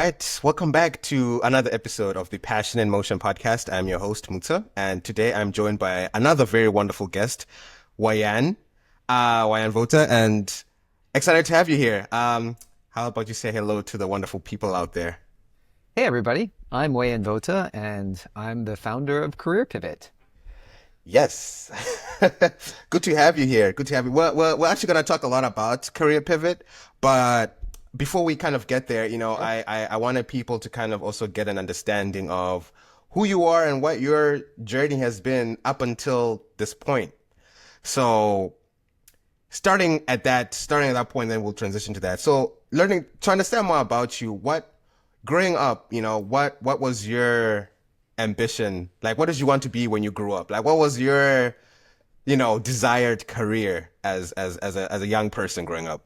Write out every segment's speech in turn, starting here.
right, welcome back to another episode of the Passion in Motion podcast. I'm your host, Mutsa, and today I'm joined by another very wonderful guest, Wayan, Wayan Vota, and excited to have you here. How about you say hello to the wonderful people out there? Hey everybody, I'm Wayan Vota and I'm the founder of Career Pivot. Yes. Good to have you here. Good to have you. We're actually going to talk a lot about career pivot, but before we kind of get there, I wanted people to kind of also get an understanding of who you are and what your journey has been up until this point. So starting at that point, then we'll transition to that. So learning to understand more about you, growing up, what was your ambition? Like, what did you want to be when you grew up? Like, what was your, desired career as a young person growing up?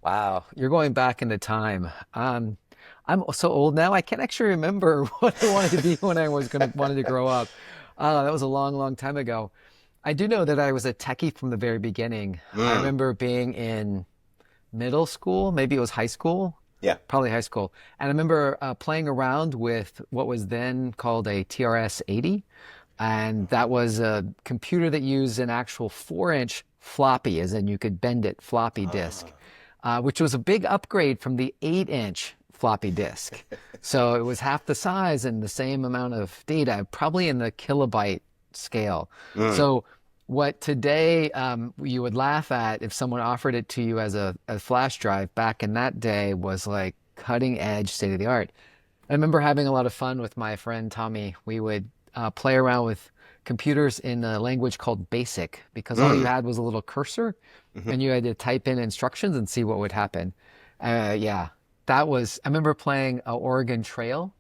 Wow, you're going back into time. I'm so old now, I can't actually remember what I wanted to be when I was wanted to grow up. That was a long, long time ago. I do know that I was a techie from the very beginning. I Mm, remember being in middle school, maybe it was high school, yeah. probably high school. And I remember playing around with what was then called a TRS-80. And that was a computer that used an actual 4-inch floppy, as in you could bend it, floppy disk, which was a big upgrade from the 8-inch floppy disk. So it was half the size and the same amount of data, probably in the kilobyte scale. Mm, So what today you would laugh at if someone offered it to you as a flash drive back in that day was like cutting edge, state of the art. I remember having a lot of fun with my friend Tommy. We would play around with computers in a language called BASIC because all you mm, had was a little cursor mhm. and you had to type in instructions and see what would happen. Yeah, that was, I remember playing Oregon Trail.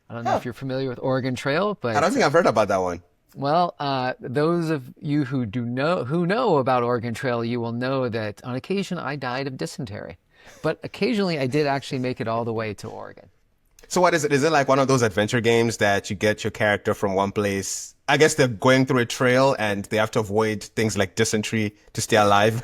I don't know if Oh, you're familiar with Oregon Trail, I don't but think I've heard about that one. well, those of you who know about Oregon Trail, you will know that on occasion I died of dysentery, but occasionally I did actually make it all the way to Oregon. So what is it? Is it like one of those adventure games that you get your character from one place? I guess they're going through a trail and they have to avoid things like dysentery to stay alive.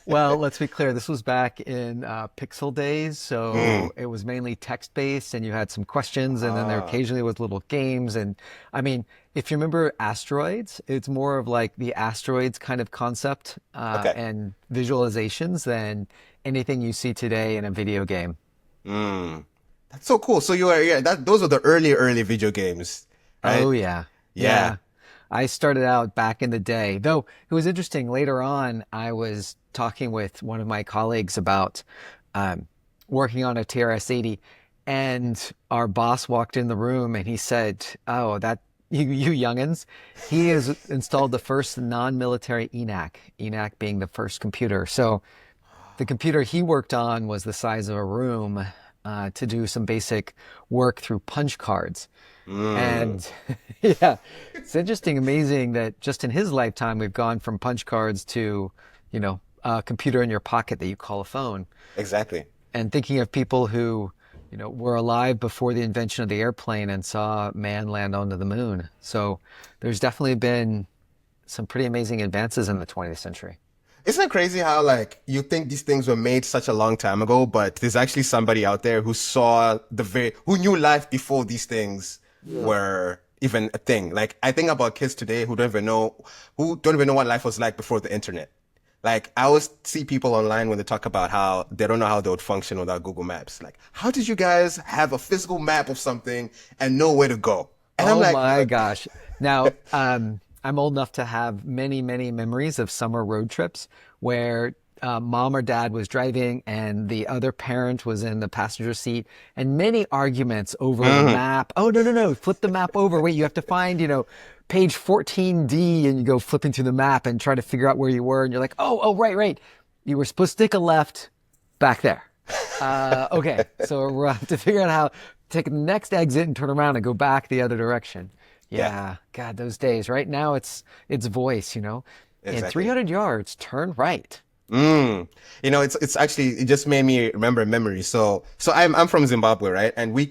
Well, let's be clear. This was back in Pixel days, Mm. so it was mainly text-based, and you had some questions, and then there Ah, occasionally was little games. And I mean, if you remember asteroids, it's more of like the asteroids kind of concept okay. and visualizations than anything you see today in a video game. Mm. That's so cool. So you are, yeah, those are the early video games, right? Oh yeah. Yeah. Yeah. I started out back in the day. Though it was interesting, later on I was talking with one of my colleagues about um, working on a TRS-80 and our boss walked in the room and he said, "Oh, that you youngins, he has installed the first non-military ENAC being the first computer." So the computer he worked on was the size of a room to do some basic work through punch cards. Mm. And yeah, it's interesting, amazing that just in his lifetime, we've gone from punch cards to, a computer in your pocket that you call a phone. Exactly. And thinking of people who, were alive before the invention of the airplane and saw man land onto the moon. So there's definitely been some pretty amazing advances in the 20th century. Isn't it crazy how like you think these things were made such a long time ago, but there's actually somebody out there who knew life before these things were even a thing. Like I think about kids today who don't even know what life was like before the internet. Like I always see people online when they talk about how they don't know how they would function without Google Maps. Like, how did you guys have a physical map of something and know where to go? And I'm Oh like, my gosh. Now, I'm old enough to have many, many memories of summer road trips where mom or dad was driving and the other parent was in the passenger seat, and many arguments over the mm, map. Oh, no, no, no, flip the map over. Wait, you have to find, page 14D, and you go flipping through the map and try to figure out where you were. And you're like, oh, right, right. You were supposed to take a left back there. Okay, so we'll have to figure out how to take the next exit and turn around and go back the other direction. yeah, Yeah, God, those days. Right now, it's voice. In exactly. 300 yards, turn right. Mm. It's actually it just made me remember a memory. So I'm from Zimbabwe, right? And we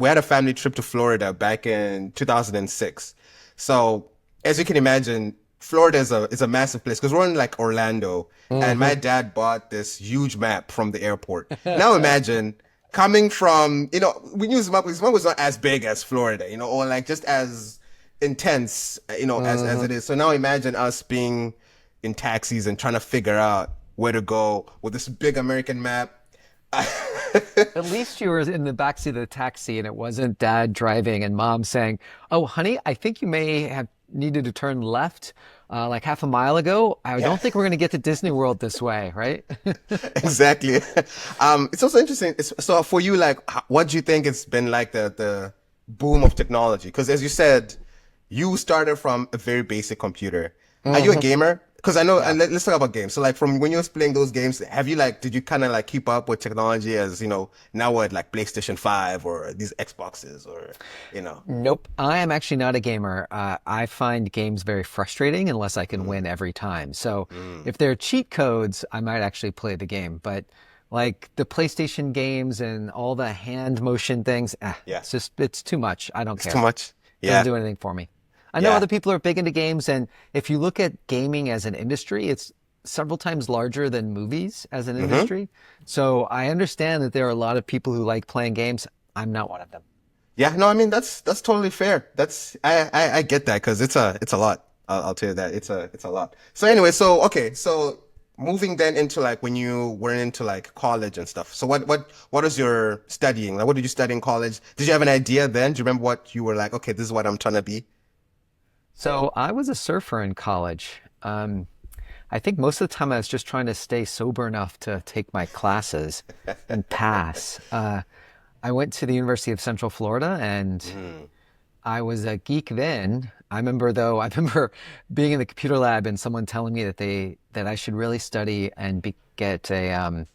had a family trip to Florida back in 2006. So as you can imagine, Florida is a massive place because we're in like Orlando, and my Hmm. dad bought this huge map from the airport. Now imagine coming from, we knew Zimbabwe was not as big as Florida, or like just as intense, as Hmm. it is. So now imagine us being in taxis and trying to figure out where to go with this big American map. At least you were in the backseat of the taxi and it wasn't dad driving and mom saying, "Oh, honey, I think you may have needed to turn left like half a mile ago. I Yeah, don't think we're going to get to Disney World this way, right?" exactly. It's also interesting. So for you, like, what do you think it's been like the boom of technology? Because as you said, you started from a very basic computer. Are you a Hmm. gamer? Because I know, Yeah. and let's talk about games. So like from when you was playing those games, did you kind of like keep up with technology as, now we're at like PlayStation 5 or these Xboxes or. Nope. I am actually not a gamer. I find games very frustrating unless I can Mm, win every time. So mm, if there are cheat codes, I might actually play the game. But like the PlayStation games and all the hand motion things, yeah, it's too much. I don't it's too care. much. Doesn't Yeah, do anything for me. I know yeah. other people are big into games, and if you look at gaming as an industry, it's several times larger than movies as an Hmm. industry. So I understand that there are a lot of people who like playing games. I'm not one of them. Yeah, no, I mean that's totally fair. I get that because it's a lot. I'll tell you that it's a lot. So anyway, so okay, so moving then into like when you were into like college and stuff. So what is your studying? Like what did you study in college? Did you have an idea then? Do you remember what you were like? Okay, this is what I'm trying to be. So I was a surfer in college. I think most of the time I was just trying to stay sober enough to take my classes and pass. I went to the University of Central Florida and Mm, I was a geek then. I remember being in the computer lab and someone telling me that I should really study and get a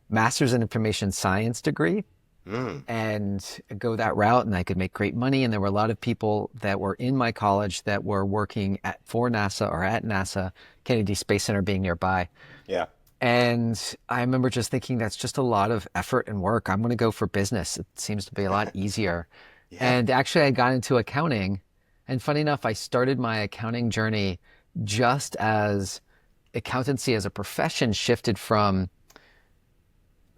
master's in information science degree mm, and go that route, and I could make great money. And there were a lot of people that were in my college that were working for NASA or at NASA, Kennedy Space Center being nearby. yeah. And I remember just thinking that's just a lot of effort and work. I'm going to go for business. It seems to be a lot easier. Yeah. And actually, I got into accounting. And funny enough, I started my accounting journey just as accountancy as a profession shifted from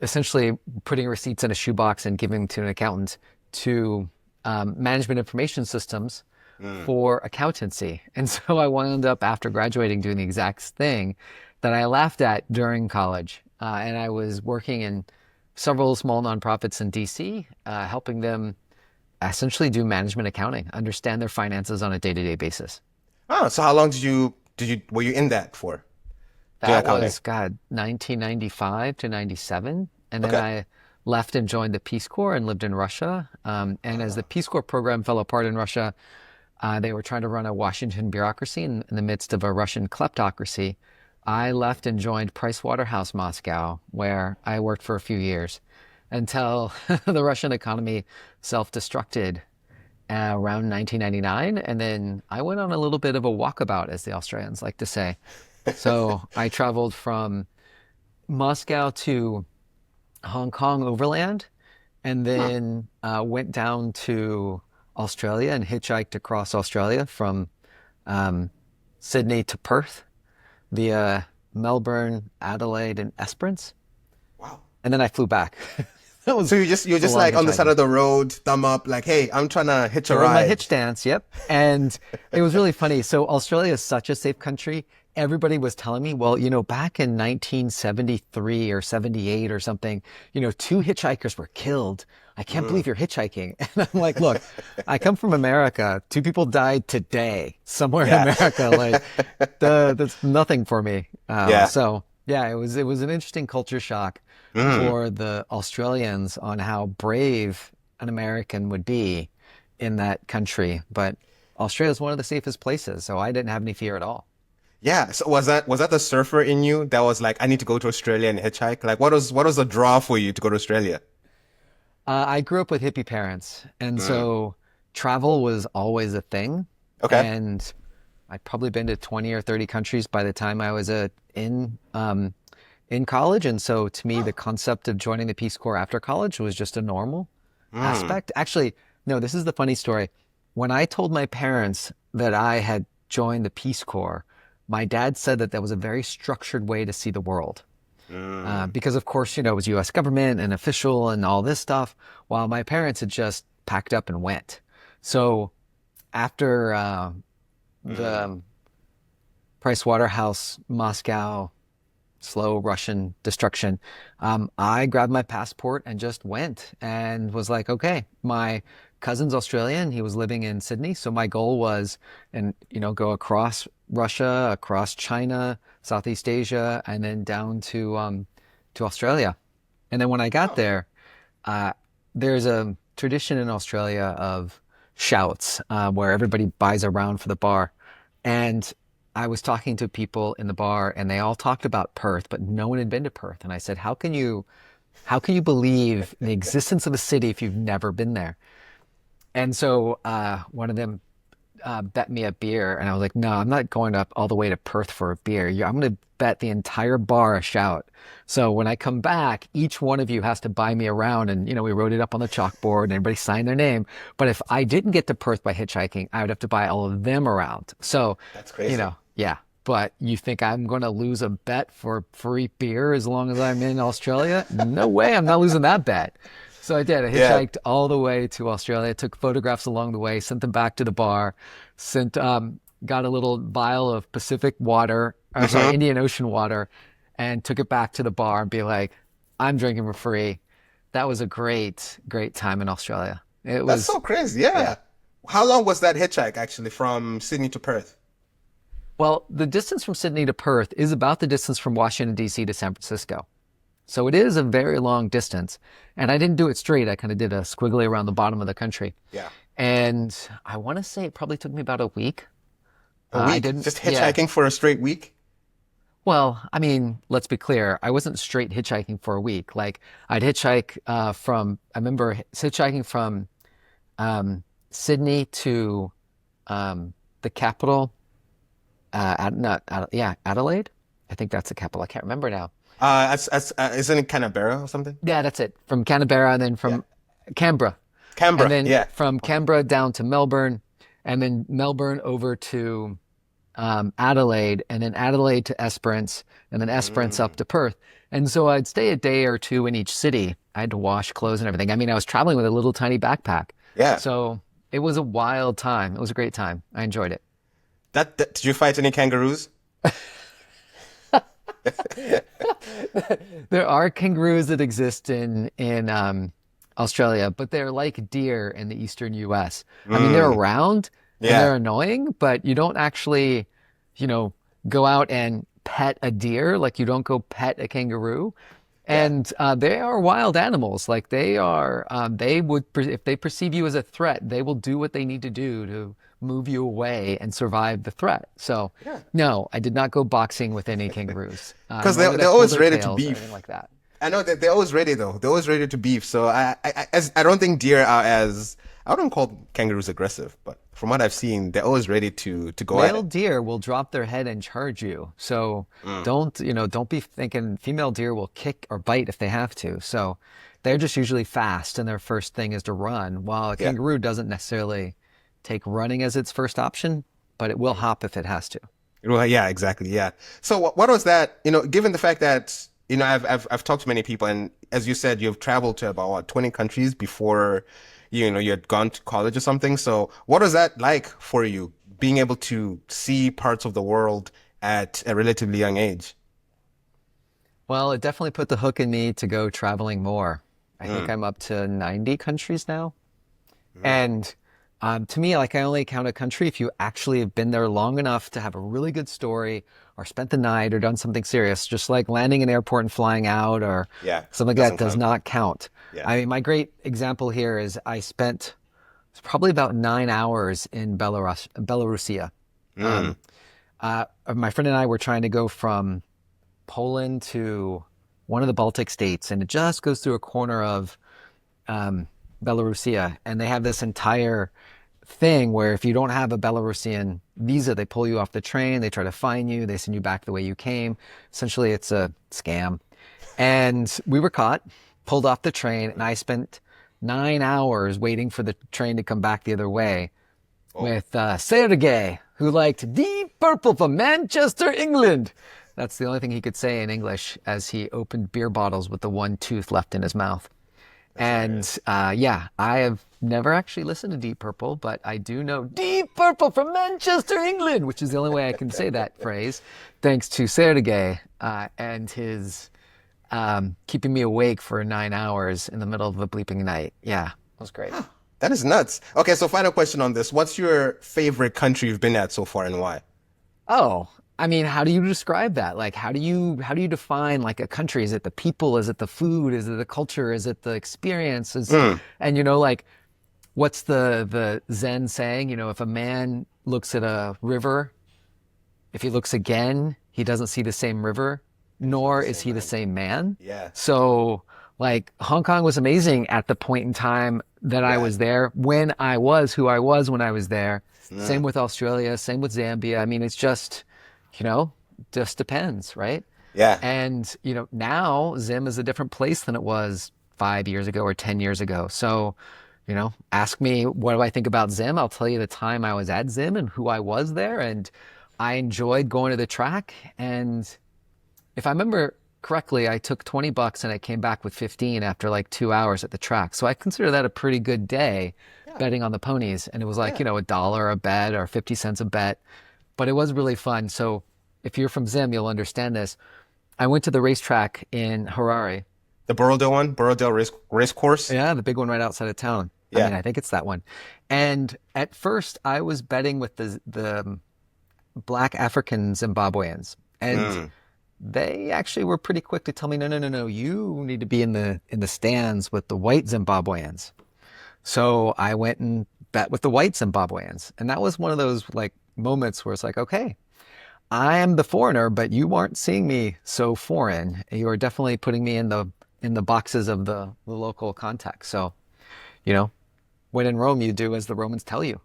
essentially putting receipts in a shoebox and giving them to an accountant to management information systems Mm, for accountancy. And so I wound up after graduating doing the exact thing that I laughed at during college. And I was working in several small nonprofits in DC, helping them essentially do management accounting, understand their finances on a day-to-day basis. Oh, so how long did you were you in that for? Doing That accounting? was, God, 1995 to 97. And then Okay. I left and joined the Peace Corps and lived in Russia. And as the Uh, Peace Corps program fell apart in Russia, they were trying to run a Washington bureaucracy in the midst of a Russian kleptocracy. I left and joined Pricewaterhouse Moscow, where I worked for a few years until the Russian economy self-destructed around 1999. And then I went on a little bit of a walkabout, as the Australians like to say. So I traveled from Moscow to Hong Kong overland, and hmm. then went down to Australia and hitchhiked across Australia from um, Sydney to Perth via Melbourne, Adelaide, and Esperance. Wow. And then I flew back. That So was you're a just long like on the side hitchhiking. of the road, thumb up, like, hey, I'm trying to hitch a Doing my ride. hitch dance, yep. And it was really funny. So Australia is such a safe country. Everybody was telling me, well, back in 1973 or 78 or something, two hitchhikers were killed. I can't Mm. believe you're hitchhiking. And I'm like, look, I come from America. Two people died today somewhere in Yeah. America. Like, that's nothing for me. Yeah. So yeah, it was an interesting culture shock Mm. for the Australians on how brave an American would be in that country. But Australia is one of the safest places, so I didn't have any fear at all. Yeah. So was that the surfer in you that was like, I need to go to Australia and hitchhike? Like what was the draw for you to go to Australia? I grew up with hippie parents, and Mm. so travel was always a thing. Okay. And I'd probably been to 20 or 30 countries by the time I was in college. And so to me, the concept of joining the Peace Corps after college was just a normal Mm. aspect. Actually, no, this is the funny story. When I told my parents that I had joined the Peace Corps, my dad said that that was a very structured way to see the world. Because of course, it was U.S. government and official and all this stuff, while my parents had just packed up and went. So after the Price Waterhouse Moscow slow Russian destruction, I grabbed my passport and just went and was like, okay, my cousin's Australian. He was living in Sydney. So my goal was, go across Russia, across China, Southeast Asia, and then down to Australia. And then when I got there, there's a tradition in Australia of shouts, where everybody buys a round for the bar. And I was talking to people in the bar and they all talked about Perth, but no one had been to Perth. And I said, how can you believe in the existence of a city if you've never been there? And so one of them bet me a beer, and I was like, no, I'm not going up all the way to Perth for a beer. I'm going to bet the entire bar a shout. So when I come back, each one of you has to buy me around. And, we wrote it up on the chalkboard and everybody signed their name. But if I didn't get to Perth by hitchhiking, I would have to buy all of them around. So, That's crazy. Yeah. But you think I'm going to lose a bet for free beer as long as I'm in Australia? No way. I'm not losing that bet. So I did. I hitchhiked all the way to Australia, took photographs along the way, sent them back to the bar, got a little vial of Pacific water, Indian Ocean water, and took it back to the bar and be like, I'm drinking for free. That was a great, great time in Australia. That's so crazy. Yeah. How long was that hitchhike actually from Sydney to Perth? Well, the distance from Sydney to Perth is about the distance from Washington, D.C. to San Francisco. So it is a very long distance. And I didn't do it straight. I kind of did a squiggly around the bottom of the country. Yeah. And I want to say it probably took me about a week. A week? Just hitchhiking for a straight week? Well, I mean, let's be clear. I wasn't straight hitchhiking for a week. Like I'd hitchhike I remember hitchhiking from Sydney to the capital, Adelaide. I think that's the capital. I can't remember now. Isn't it Canberra or something? Yeah, that's it. From Canberra and then from Canberra. Canberra, and then from Canberra down to Melbourne, and then Melbourne over to Adelaide, and then Adelaide to Esperance, and then Esperance up to Perth. And so I'd stay a day or two in each city. I had to wash clothes and everything. I mean, I was traveling with a little tiny backpack. Yeah. So it was a wild time. It was a great time. I enjoyed it. Did you fight any kangaroos? There are kangaroos that exist in Australia, but they're like deer in the eastern U.S. I mean, they're around and they're annoying, but you don't actually, go out and pet a deer like you don't go pet a kangaroo. And they are wild animals. Like if they perceive you as a threat, they will do what they need to do to move you away and survive the threat. So no, I did not go boxing with any kangaroos. Because they're always ready to beef. Like that. I know that they're always ready though. They're always ready to beef. So I don't think deer are I wouldn't call kangaroos aggressive, but from what I've seen, they're always ready to go at it. Male deer will drop their head and charge you. So don't be thinking female deer will kick or bite if they have to. So they're just usually fast and their first thing is to run, while a kangaroo doesn't necessarily take running as its first option, but it will hop if it has to. Well, yeah, exactly. Yeah. So what was that, given the fact that, I've talked to many people, and as you said, you've traveled to about 20 countries before, you had gone to college or something. So what was that like for you, being able to see parts of the world at a relatively young age? Well, it definitely put the hook in me to go traveling more. I think I'm up to 90 countries now. And to me, like, I only count a country if you actually have been there long enough to have a really good story or spent the night or done something serious. Just like landing in an airport and flying out or something like that does not count. Yeah. I mean, my great example here is I spent probably about 9 hours in Belarusia. My friend and I were trying to go from Poland to one of the Baltic states, and it just goes through a corner of Belarusia, and they have this entire thing where if you don't have a Belarusian visa, they pull you off the train, they try to fine you, they send you back the way you came. Essentially, it's a scam. And we were caught, pulled off the train, and I spent 9 hours waiting for the train to come back the other way with Sergey, who liked Deep Purple from Manchester, England. That's the only thing he could say in English as he opened beer bottles with the one tooth left in his mouth. That's And hilarious. yeah, I have never actually listened to Deep Purple, but I do know Deep Purple from Manchester, England, which is the only way I can say that phrase, thanks to Sergey and his keeping me awake for 9 hours in the middle of the bleeping night. Yeah, it was great. That is nuts. Okay, so final question on this. What's your favorite country you've been at so far and why? Oh, I mean, how do you describe that? Like, how do you define like a country? Is it the people? Is it the food? Is it the culture? Is it the experiences? Mm, And like what's the Zen saying? If a man looks at a river, if he looks again, he doesn't see the same river, it's not the nor is same he the man. same man. Yeah. So, like, Hong Kong was amazing at the point in time that I Yeah. was there, when I was who I was when I was there. Same Mm, with Australia, same with Zambia. I mean, it's you know, just depends, right? yeah. And, now Zim is a different place than it was 5 years ago or 10 years ago. So, ask me what do I think about Zim? I'll tell you the time I was at Zim and who I was there. And I enjoyed going to the track. And if I remember correctly, I took $20 and I came back with 15 after like 2 hours at the track. So I consider that a pretty good day Yeah. betting on the ponies. And it was like, Yeah. a dollar a bet or 50 cents a bet. But it was really fun. So if you're from Zim, you'll understand this. I went to the racetrack in Harare. The Borodale one, Borodale race course. Yeah, the big one right outside of town. I Yeah. mean, I think it's that one. And at first, I was betting with the black African Zimbabweans, and Mm. they actually were pretty quick to tell me, no, no, no, no, you need to be in the stands with the white Zimbabweans. So I went and bet with the white Zimbabweans, and that was one of those like moments where it's like, okay, I am the foreigner, but you aren't seeing me so foreign. You are definitely putting me in the boxes of the local context. So, you know, when in Rome, you do as the Romans tell you.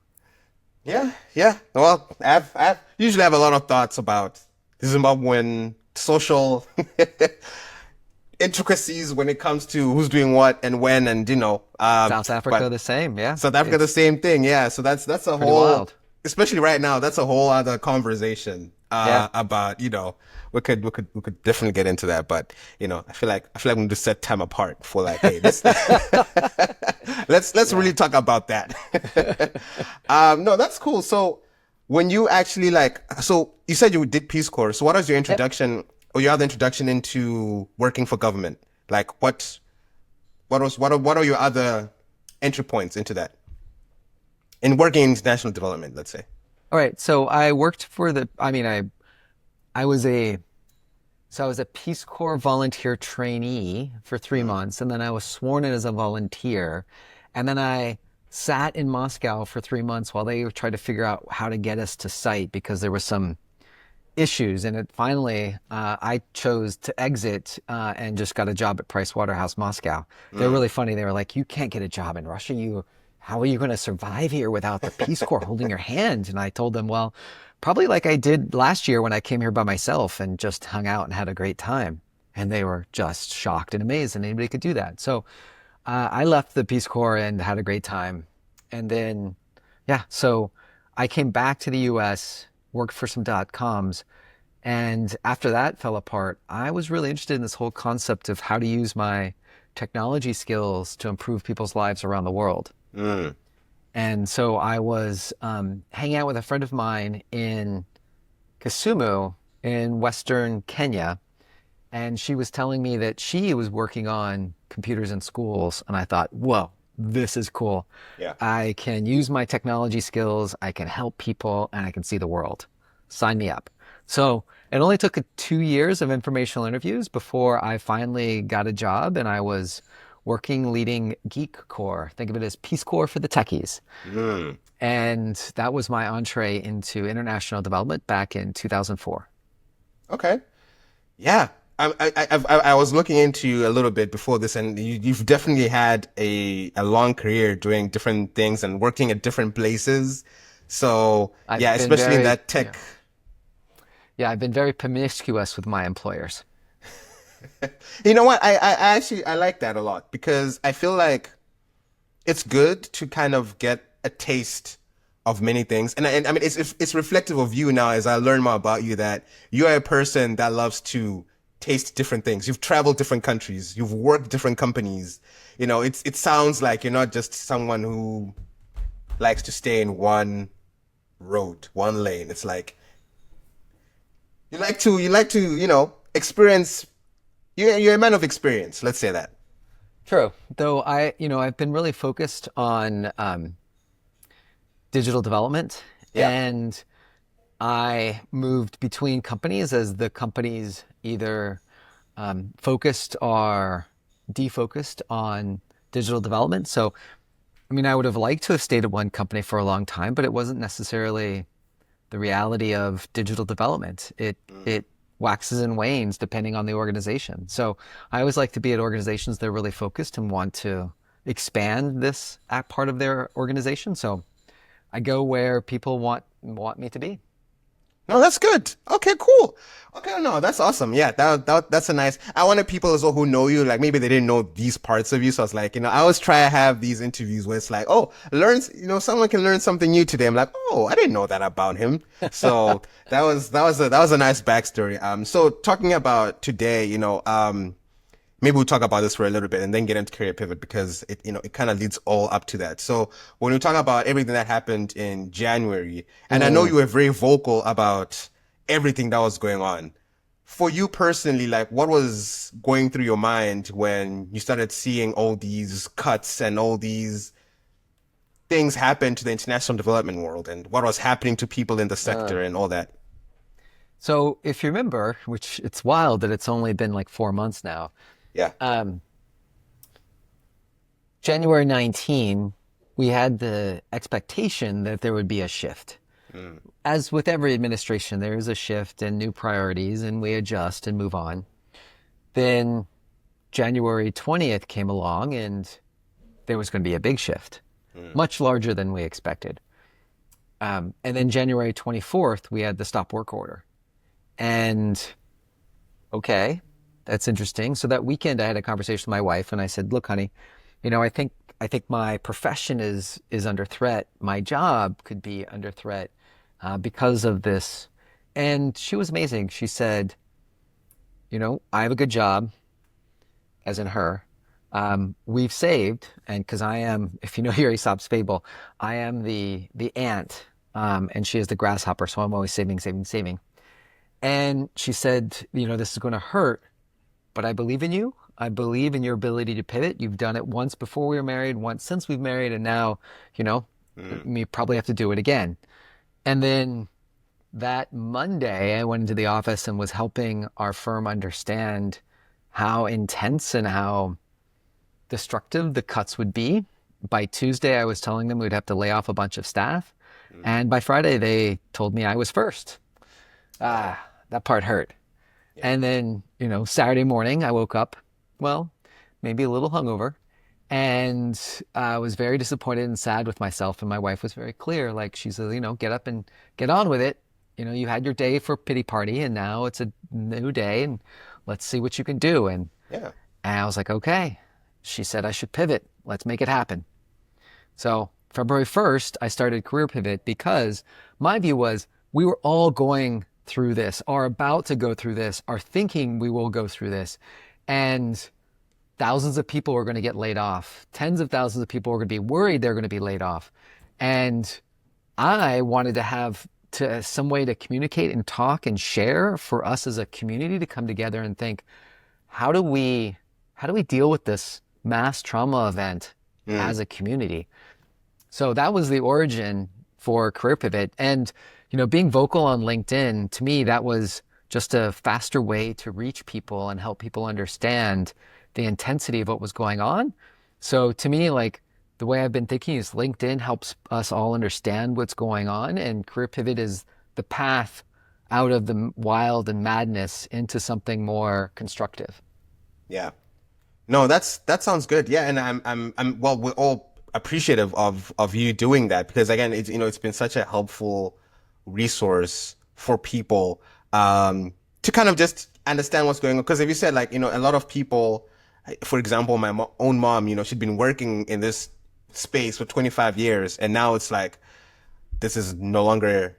Yeah. Yeah. Well, I've usually have a lot of thoughts about the Zimbabwean social intricacies when it comes to who's doing what and when and South Africa, but the same. Yeah, South Africa the it's same thing. Yeah. So that's a pretty whole, wild. especially right now, that's a whole other conversation Yeah, about, we could definitely get into that, but I feel like we need to set time apart for like, hey, this let's really yeah. talk about that. No, that's cool. So when you actually so you said you did Peace Corps. So what was your Yep. introduction or your other introduction into working for government? Like what are your other entry points into that in working in international development, let's say? All right. So I worked for the. I mean, I was a so I was a Peace Corps volunteer trainee for 3 months, and then I was sworn in as a volunteer, and then I sat in Moscow for 3 months while they tried to figure out how to get us to site because there was some issues. And finally, I chose to exit and just got a job at Price Waterhouse Moscow. They're Mm. really funny. They were like, "You can't get a job in Russia. How are you going to survive here without the Peace Corps holding your hand?" And I told them, "Well, probably like I did last year when I came here by myself and just hung out and had a great time." And they were just shocked and amazed that anybody could do that. So I left the Peace Corps and had a great time. And then, yeah, so I came back to the US, worked for some dot coms, and after that fell apart, I was really interested in this whole concept of how to use my technology skills to improve people's lives around the world. Mm. And so I was hanging out with a friend of mine in Kisumu in Western Kenya, and she was telling me that she was working on computers in schools. And I thought, whoa, this is cool. Yeah. I can use my technology skills, I can help people, and I can see the world. Sign me up. So it only took 2 years of informational interviews before I finally got a job, and I was working leading Geek Corps. Think of it as Peace Corps for the techies. Mm. And that was my entree into international development back in 2004. Okay. Yeah. I was looking into you a little bit before this, and you've definitely had a long career doing different things and working at different places. So yeah, I've been especially in very, that tech. yeah, I've been very promiscuous with my employers. You know what? I actually I like that a lot because I feel like it's good to kind of get a taste of many things. And I mean, it's reflective of you now as I learn more about you that you're a person that loves to taste different things. You've traveled different countries. You've worked different companies. You know, it sounds like you're not just someone who likes to stay in one road, one lane. It's like experience. You're a man of experience. Let's say that. True. Though I've been really focused on digital development, Yeah. and I moved between companies as the companies either focused or defocused on digital development. So, I mean, I would have liked to have stayed at one company for a long time, but it wasn't necessarily the reality of digital development. It waxes and wanes depending on the organization. So I always like to be at organizations that are really focused and want to expand this part of their organization. So I go where people want me to be. No, that's good. Okay, cool. Okay, no, that's awesome. Yeah, that's a nice. I wanted people as well who know you, like maybe they didn't know these parts of you. So I was like, I always try to have these interviews where it's like, oh, someone can learn something new today. I'm like, oh, I didn't know that about him. So that was a nice backstory. So talking about today, maybe we'll talk about this for a little bit and then get into career pivot because it kind of leads all up to that. So when we talk about everything that happened in January, and I know you were very vocal about everything that was going on. For you personally, like what was going through your mind when you started seeing all these cuts and all these things happen to the international development world and what was happening to people in the sector and all that? So if you remember, which it's wild that it's only been like 4 months now, Yeah. January 19, we had the expectation that there would be a shift. As with every administration, there is a shift and new priorities, and we adjust and move on. Then January 20th came along, and there was going to be a big shift, much larger than we expected. And then January 24th, we had the stop work order. And okay, that's interesting. So that weekend, I had a conversation with my wife, and I said, "Look, honey, I think my profession is under threat. My job could be under threat because of this." And she was amazing. She said, "I have a good job," as in her. We've saved, and because I am, if you know your Aesop's fable, I am the ant, and she is the grasshopper. So I'm always saving, saving, saving. And she said, "This is going to hurt, but I believe in you. I believe in your ability to pivot. You've done it once before we were married, once since we've married, and now, you probably have to do it again." And then that Monday, I went into the office and was helping our firm understand how intense and how destructive the cuts would be. By Tuesday, I was telling them we'd have to lay off a bunch of staff. And by Friday, they told me I was first. That part hurt. Yeah. And then, Saturday morning, I woke up, well, maybe a little hungover, and I was very disappointed and sad with myself. And my wife was very clear. Like she says, get up and get on with it. You had your day for pity party, and now it's a new day, and let's see what you can do. And I was like, okay. She said I should pivot. Let's make it happen. So February 1st, I started Career Pivot because my view was we were all going through this, are about to go through this, are thinking we will go through this. And thousands of people are going to get laid off. Tens of thousands of people are going to be worried they're going to be laid off. And I wanted to have some way to communicate and talk and share for us as a community to come together and think, how do we deal with this mass trauma event as a community? So that was the origin for Career Pivot. And being vocal on LinkedIn, to me, that was just a faster way to reach people and help people understand the intensity of what was going on. So to me, like the way I've been thinking is LinkedIn helps us all understand what's going on, and Career Pivot is the path out of the wild and madness into something more constructive. Yeah. No, that sounds good. Yeah, and I'm well, we're all appreciative of you doing that because again, it's been such a helpful resource for people to kind of just understand what's going on. Because if you said like, a lot of people, for example, my own mom, she'd been working in this space for 25 years and now it's like this is no longer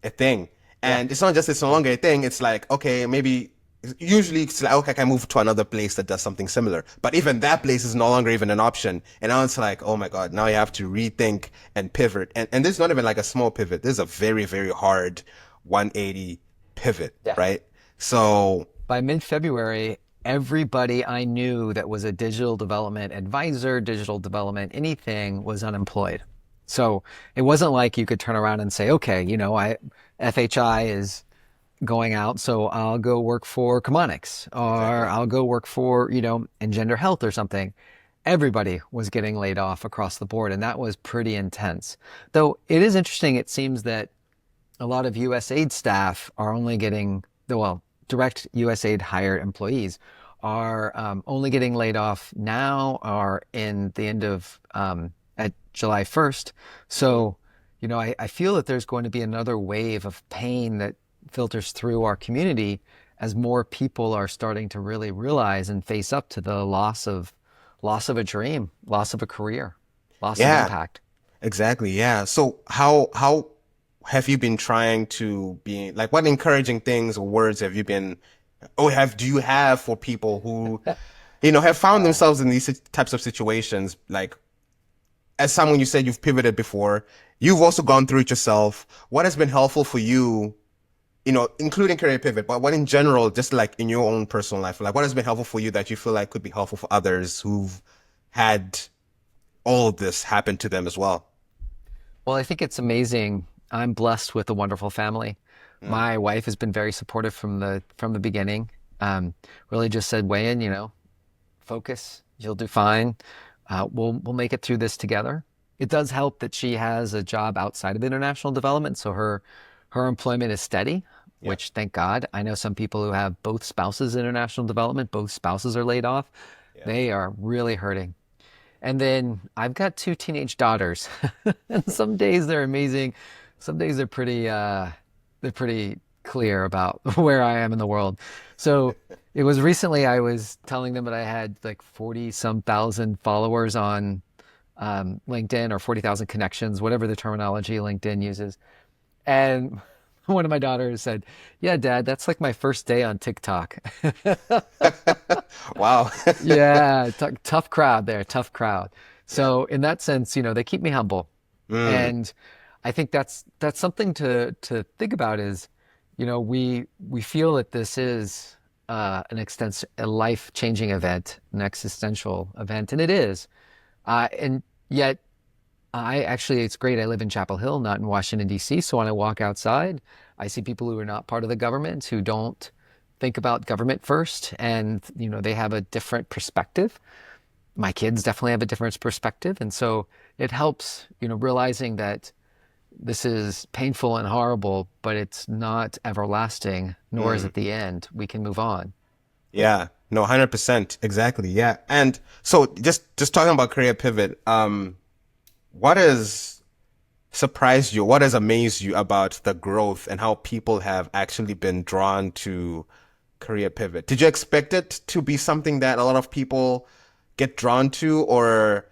a thing. Yeah. And it's not just it's no longer a thing. It's like, okay, maybe usually it's like, okay, I can move to another place that does something similar. But even that place is no longer even an option. And now it's like, oh my God, now you have to rethink and pivot. And this is not even like a small pivot. This is a very, very hard 180 pivot, Yeah. right? So By mid-February, everybody I knew that was a digital development advisor, digital development, anything was unemployed. So it wasn't like you could turn around and say, okay, FHI is going out, so I'll go work for Chemonics or exactly. I'll go work for, Engender Health or something. Everybody was getting laid off across the board, and that was pretty intense. Though it is interesting, it seems that a lot of USAID staff are only getting, well, direct USAID hired employees are only getting laid off now or in the end of at July 1st. So, I feel that there's going to be another wave of pain that filters through our community as more people are starting to really realize and face up to the loss of a dream, loss of a career, loss of Yeah, impact. exactly. Yeah. So how have you been trying to be like what encouraging things or words have you been or have do you have for people who have found Uh, themselves in these types of situations like as someone you said you've pivoted before, you've also gone through it yourself. What has been helpful for you, including career pivot, but what in general, just like in your own personal life, like what has been helpful for you that you feel like could be helpful for others who've had all of this happen to them as well? Well, I think it's amazing. I'm blessed with a wonderful family. Mm, My wife has been very supportive from the beginning. Really just said, Wayan, focus. You'll do fine. We'll make it through this together. It does help that she has a job outside of international development, so her employment is steady, yeah. which thank God. I know some people who have both spouses in international development, both spouses are laid off. Yeah. They are really hurting. And then I've got two teenage daughters. And some days they're amazing. Some days they're pretty clear about where I am in the world. So it was recently I was telling them that I had like 40 some thousand followers on LinkedIn or 40,000 connections, whatever the terminology LinkedIn uses. And one of my daughters said, "Yeah, Dad, that's like my first day on TikTok." Wow. Yeah, tough crowd there, tough crowd. Yeah. So in that sense, they keep me humble, Mm, and I think that's something to think about. Is we feel that this is a life-changing event, an existential event, and it is. And yet, it's great. I live in Chapel Hill, not in Washington, D.C. So when I walk outside, I see people who are not part of the government, who don't think about government first, and they have a different perspective. My kids definitely have a different perspective, and so it helps, realizing that this is painful and horrible, but it's not everlasting, nor is mm. it the end. We can move on. Yeah. No, 100%. Exactly. Yeah. And so just talking about career pivot, what has surprised you? What has amazed you about the growth and how people have actually been drawn to career pivot? Did you expect it to be something that a lot of people get drawn to, or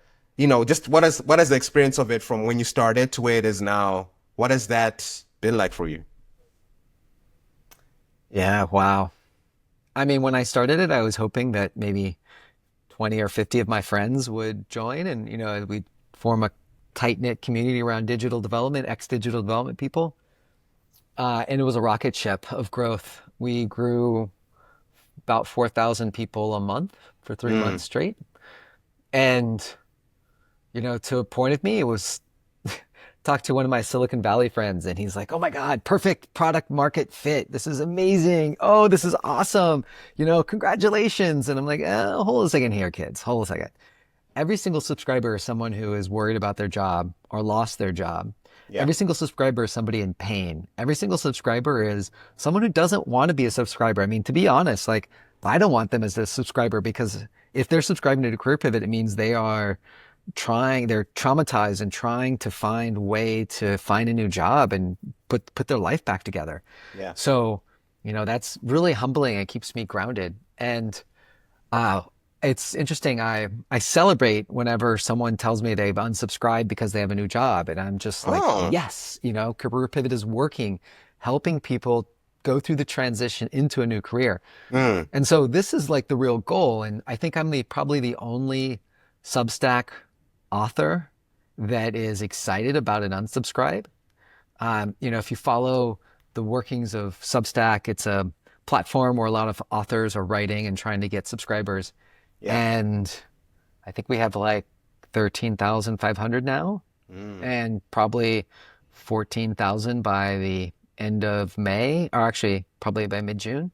just what is the experience of it from when you started to where it is now? What has that been like for you? Yeah, wow. I mean, when I started it, I was hoping that maybe 20 or 50 of my friends would join and, we'd form a tight-knit community around digital development, ex-digital development people. And it was a rocket ship of growth. We grew about 4,000 people a month for 3 months Mm, straight. And, to a point of me, it was talked to one of my Silicon Valley friends and he's like, "Oh my God, perfect product market fit. This is amazing. Oh, this is awesome. Congratulations." And I'm like, hold a second here, kids. Hold a second. Every single subscriber is someone who is worried about their job or lost their job. yeah. Every single subscriber is somebody in pain. Every single subscriber is someone who doesn't want to be a subscriber. I mean, to be honest, like I don't want them as a subscriber because if they're subscribing to Career Pivot, it means they're traumatized and trying to find way to find a new job and put their life back together. Yeah. So, that's really humbling. It keeps me grounded. And It's interesting. I celebrate whenever someone tells me they've unsubscribed because they have a new job, and I'm just like, Oh, yes, Career Pivot is working, helping people go through the transition into a new career. mm, And so this is like the real goal. And I think I'm the probably the only Substack author that is excited about an unsubscribe. If you follow the workings of Substack, it's a platform where a lot of authors are writing and trying to get subscribers. yeah. And I think we have like 13,500 now, Mm, and probably 14,000 by the end of May, or actually probably by mid-June.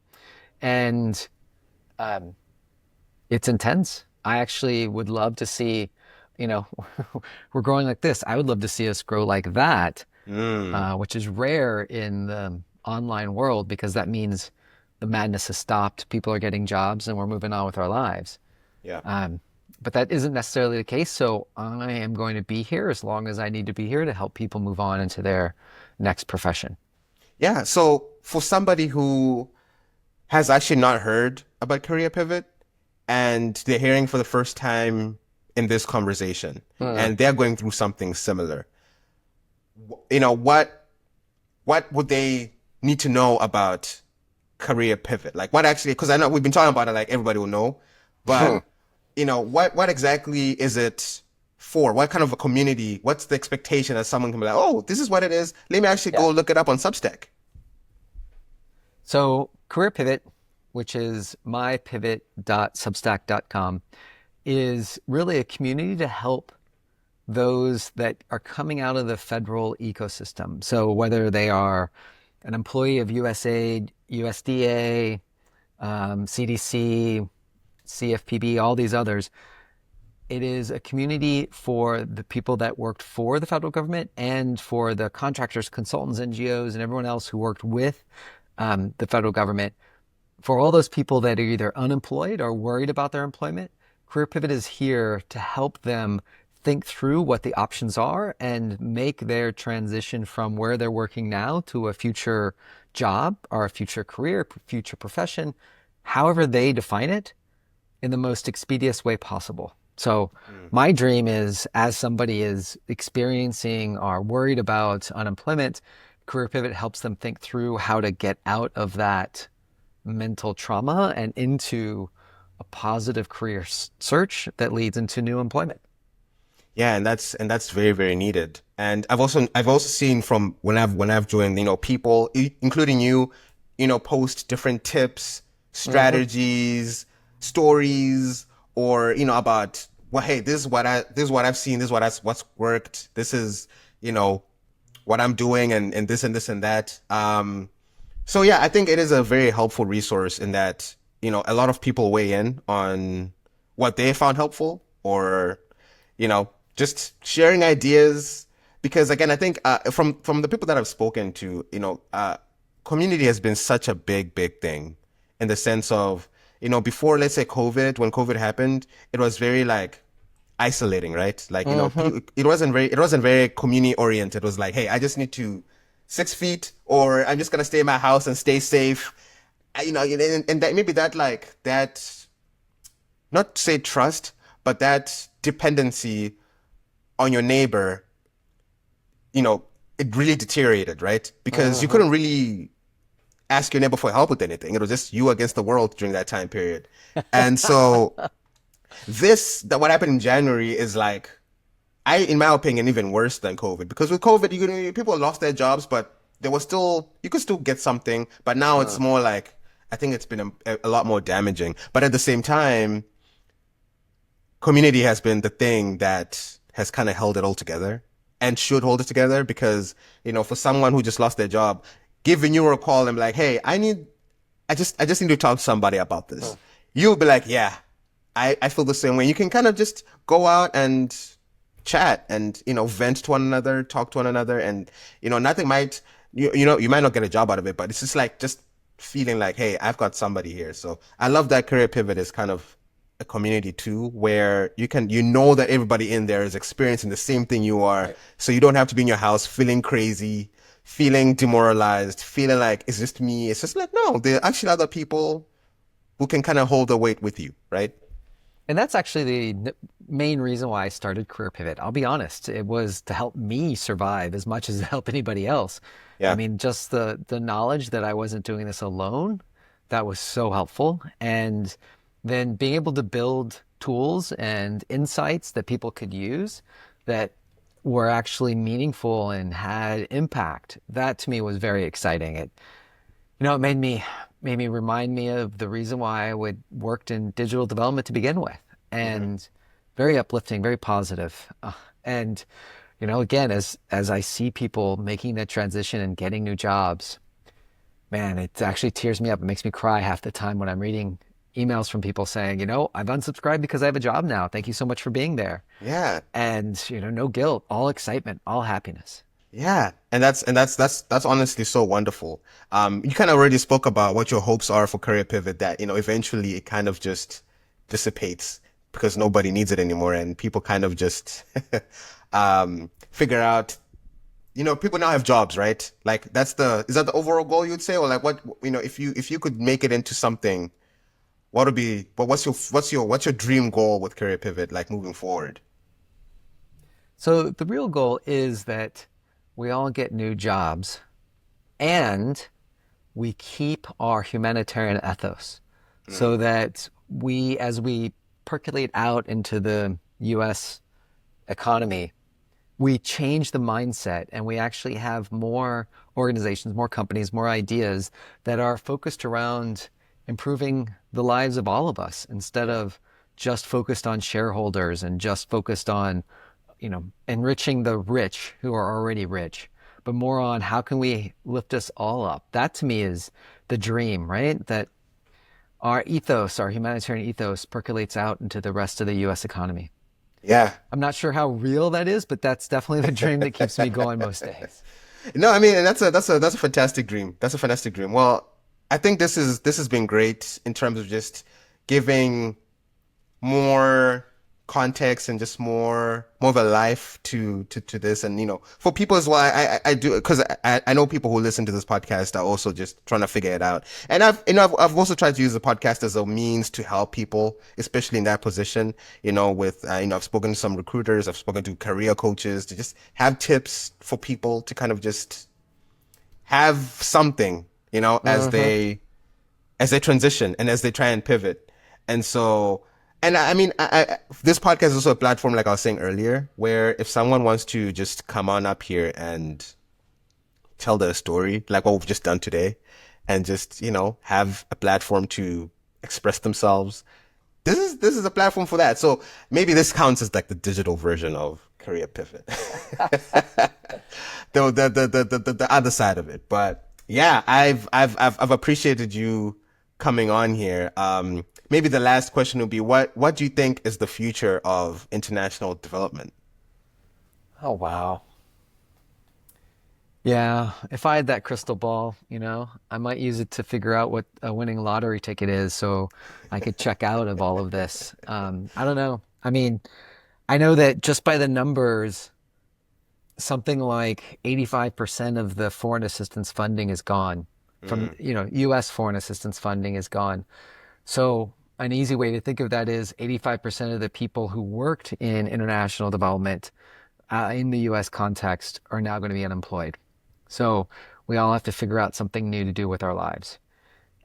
And um, it's intense. I actually would love to see, you know, we're growing like this. I would love to see us grow like that, mm, which is rare in the online world because that means the madness has stopped. People are getting jobs and we're moving on with our lives. yeah. Um, but that isn't necessarily the case. So I am going to be here as long as I need to be here to help people move on into their next profession. Yeah. So for somebody who has actually not heard about Career Pivot and they're hearing for the first time in this conversation Hmm. and they're going through something similar, you know, what would they need to know about Career Pivot? Like what actually, because I know we've been talking about it, like everybody will know, but what exactly is it for? What kind of a community? What's the expectation that someone can be like, oh, this is what it is. Let me actually Yeah. go look it up on Substack. So Career Pivot, which is mypivot.substack.com, is really a community to help those that are coming out of the federal ecosystem. So whether they are an employee of USAID, USDA, CDC, CFPB, all these others, it is a community for the people that worked for the federal government and for the contractors, consultants, NGOs, and everyone else who worked with the federal government. For all those people that are either unemployed or worried about their employment, Career Pivot is here to help them think through what the options are and make their transition from where they're working now to a future job or a future career, future profession, however they define it, in the most expeditious way possible. So Mm. my dream is, as somebody is experiencing or worried about unemployment, Career Pivot helps them think through how to get out of that mental trauma and into a positive career search that leads into new employment. Yeah, and that's very, very needed. And I've also seen from when I've joined, people, including you, post different tips, Hmm. strategies, stories, or about, well, hey, this is what I've seen, this is what's worked, this is, you know, what I'm doing, and this and this and that. So yeah, I think it is a very helpful resource in that, a lot of people weigh in on what they found helpful, or just sharing ideas. Because again, I think from the people that I've spoken to, community has been such a big, big thing in the sense of, before, let's say COVID, when COVID happened, it was very like isolating, right? Like, Hmm. it wasn't very community oriented. It was like, hey, I just need to 6 feet, or I'm just gonna stay in my house and stay safe. And that maybe that like that, not to say trust, but that dependency on your neighbor, it really deteriorated, right? Because you Hmm. couldn't really ask your neighbor for help with anything. It was just you against the world during that time period. And so that what happened in January is like, in my opinion, even worse than COVID. Because with COVID, people lost their jobs, but there was still, you could still get something. But now it's more like, I think it's been a lot more damaging. But at the same time, community has been the thing that has kind of held it all together and should hold it together. Because, for someone who just lost their job, giving you a call and be like, hey, I just need to talk to somebody about this. You'll be like, yeah, I feel the same way. You can kind of just go out and chat and, vent to one another, talk to one another. And, nothing might, you might not get a job out of it, but it's just like, just feeling like, hey, I've got somebody here. So I love that Career Pivot is kind of a community too, where that everybody in there is experiencing the same thing you are. Right. So you don't have to be in your house feeling crazy, feeling demoralized, feeling like it's just me. It's just like, no, there are actually other people who can kind of hold the weight with you, right? And that's actually the main reason why I started Career Pivot. I'll be honest, it was to help me survive as much as to help anybody else. I Yeah. mean, just the knowledge that I wasn't doing this alone, that was so helpful. And then being able to build tools and insights that people could use that were actually meaningful and had impact. That to me was very exciting. It made me remind me of the reason why I would worked in digital development to begin with, Hmm. and very uplifting, very positive. And again, as I see people making that transition and getting new jobs, man, it actually tears me up. It makes me cry half the time when I'm reading emails from people saying, I've unsubscribed because I have a job now. Thank you so much for being there. Yeah. And no guilt, all excitement, all happiness. Yeah, and that's honestly so wonderful. You kind of already spoke about what your hopes are for Career Pivot, that eventually it kind of just dissipates because nobody needs it anymore, and people kind of just figure out, people now have jobs, right? Like is that the overall goal you'd say, or like what, if you could make it into something, what would be, but what's your dream goal with Career Pivot, like moving forward? So the real goal is that we all get new jobs and we keep our humanitarian ethos so Mm, that as we percolate out into the US economy, we change the mindset and we actually have more organizations, more companies, more ideas that are focused around improving the lives of all of us instead yeah, of just focused on shareholders and just focused on, enriching the rich who are already rich, but more on how can we lift us all up. That to me is the dream, right? That our ethos, our humanitarian ethos percolates out into the rest of the US economy. yeah. I'm not sure how real that is, but that's definitely the dream that keeps me going most days. No, I mean, and that's a fantastic dream. That's a fantastic dream. Well, I think this has been great in terms of just giving more context and just more of a life to this, and for people as well. I do, because I know people who listen to this podcast are also just trying to figure it out, and I've also tried to use the podcast as a means to help people, especially in that position. With I've spoken to some recruiters, I've spoken to career coaches, to just have tips for people to kind of just have something, Uh-huh. as they transition and as they try and pivot. And so, and I mean, this podcast is also a platform, like I was saying earlier, where if someone wants to just come on up here and tell their story, like what we've just done today, and just, have a platform to express themselves, this is a platform for that. So maybe this counts as like the digital version of Career Pivot. The other side of it. But yeah, I've appreciated you coming on here. Maybe the last question would be, what do you think is the future of international development? Oh, wow. Yeah, if I had that crystal ball, I might use it to figure out what a winning lottery ticket is so I could check out of all of this. I don't know. I mean, I know that just by the numbers, something like 85% of the foreign assistance funding is gone from, Mm, US foreign assistance funding is gone. So an easy way to think of that is 85% of the people who worked in international development in the US context are now going to be unemployed. So we all have to figure out something new to do with our lives.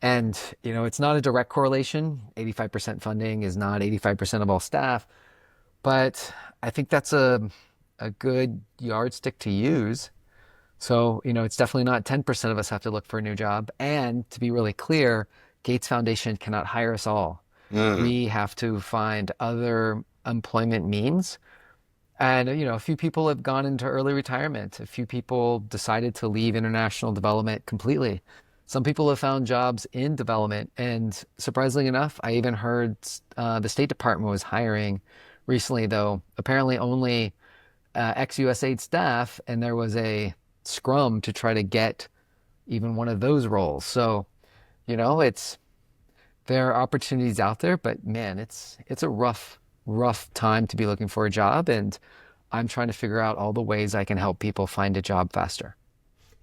And, it's not a direct correlation. 85% funding is not 85% of all staff, but I think that's a good yardstick to use. So, it's definitely not 10% of us have to look for a new job. And to be really clear, Gates Foundation cannot hire us all. mm, We have to find other employment means. And, a few people have gone into early retirement. A few people decided to leave international development completely. Some people have found jobs in development. And surprisingly enough, I even heard the State Department was hiring recently, though apparently only ex-USAID staff, and there was a scrum to try to get even one of those roles. So, it's there are opportunities out there, but man, it's a rough time to be looking for a job, and I'm trying to figure out all the ways I can help people find a job faster.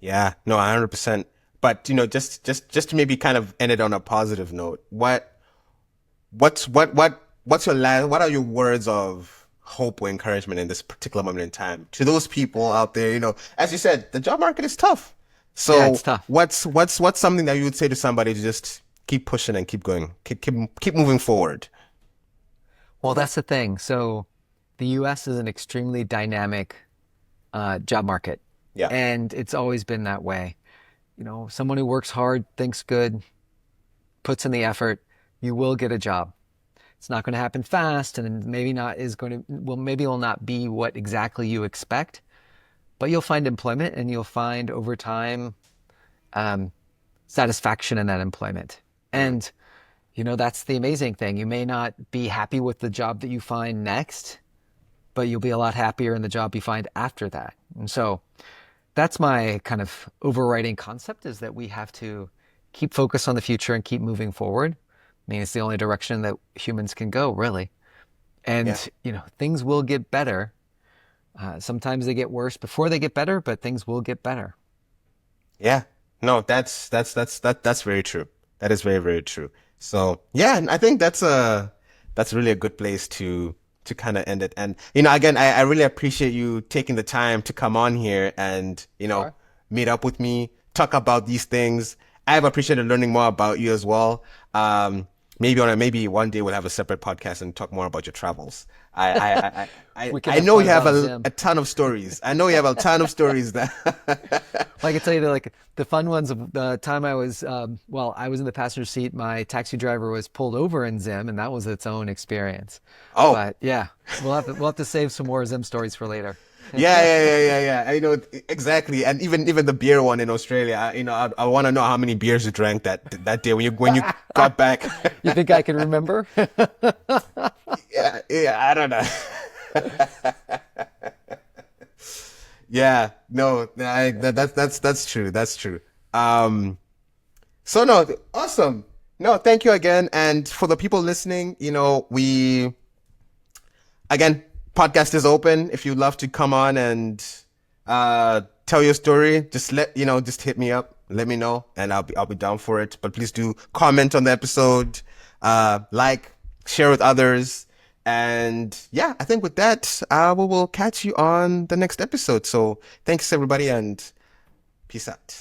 yeah, no, 100%. But just to maybe kind of end it on a positive note, what's what are your words of hope or encouragement in this particular moment in time to those people out there? As you said, the job market is tough. Yeah, it's So tough. what's something that you would say to somebody to just keep pushing and keep going, keep moving forward? Well, that's the thing. So the US is an extremely dynamic job market, Yeah. and it's always been that way. Someone who works hard, thinks good, puts in the effort, you will get a job. It's not going to happen fast, and maybe not is going to, well, maybe it will not be what exactly you expect, but you'll find employment and you'll find over time um, satisfaction in that employment. And, that's the amazing thing. You may not be happy with the job that you find next, but you'll be a lot happier in the job you find after that. And so that's my kind of overriding concept, is that we have to keep focused on the future and keep moving forward. I mean, it's the only direction that humans can go, really. Yeah. And, things will get better. Sometimes they get worse before they get better, but things will get better. Yeah. No, that's very true. That is very, very true. So yeah, and I think that's really a good place to kind of end it. And again, I really appreciate you taking the time to come on here and Sure. meet up with me, talk about these things. I've appreciated learning more about you as well. Maybe one day we'll have a separate podcast and talk more about your travels. I I I I, We can I have know fun you have about Zim. a ton of stories. I know you have a ton of stories that Well, I can tell you that, like, the fun ones of the time I was, I was in the passenger seat. My taxi driver was pulled over in Zim, and that was its own experience. Oh, But yeah, we'll have to save some more Zim stories for later. yeah. Exactly. And even the beer one in Australia. I want to know how many beers you drank that day when you got back. You think I can remember? Yeah, I don't know. Yeah, no, that's true. That's true. So no, awesome. No, thank you again. And for the people listening, we again, podcast is open. If you'd love to come on and tell your story, just hit me up, let me know, and I'll be down for it. But please do comment on the episode, like, share with others. And yeah, I think with that, we will catch you on the next episode. So thanks everybody, and peace out.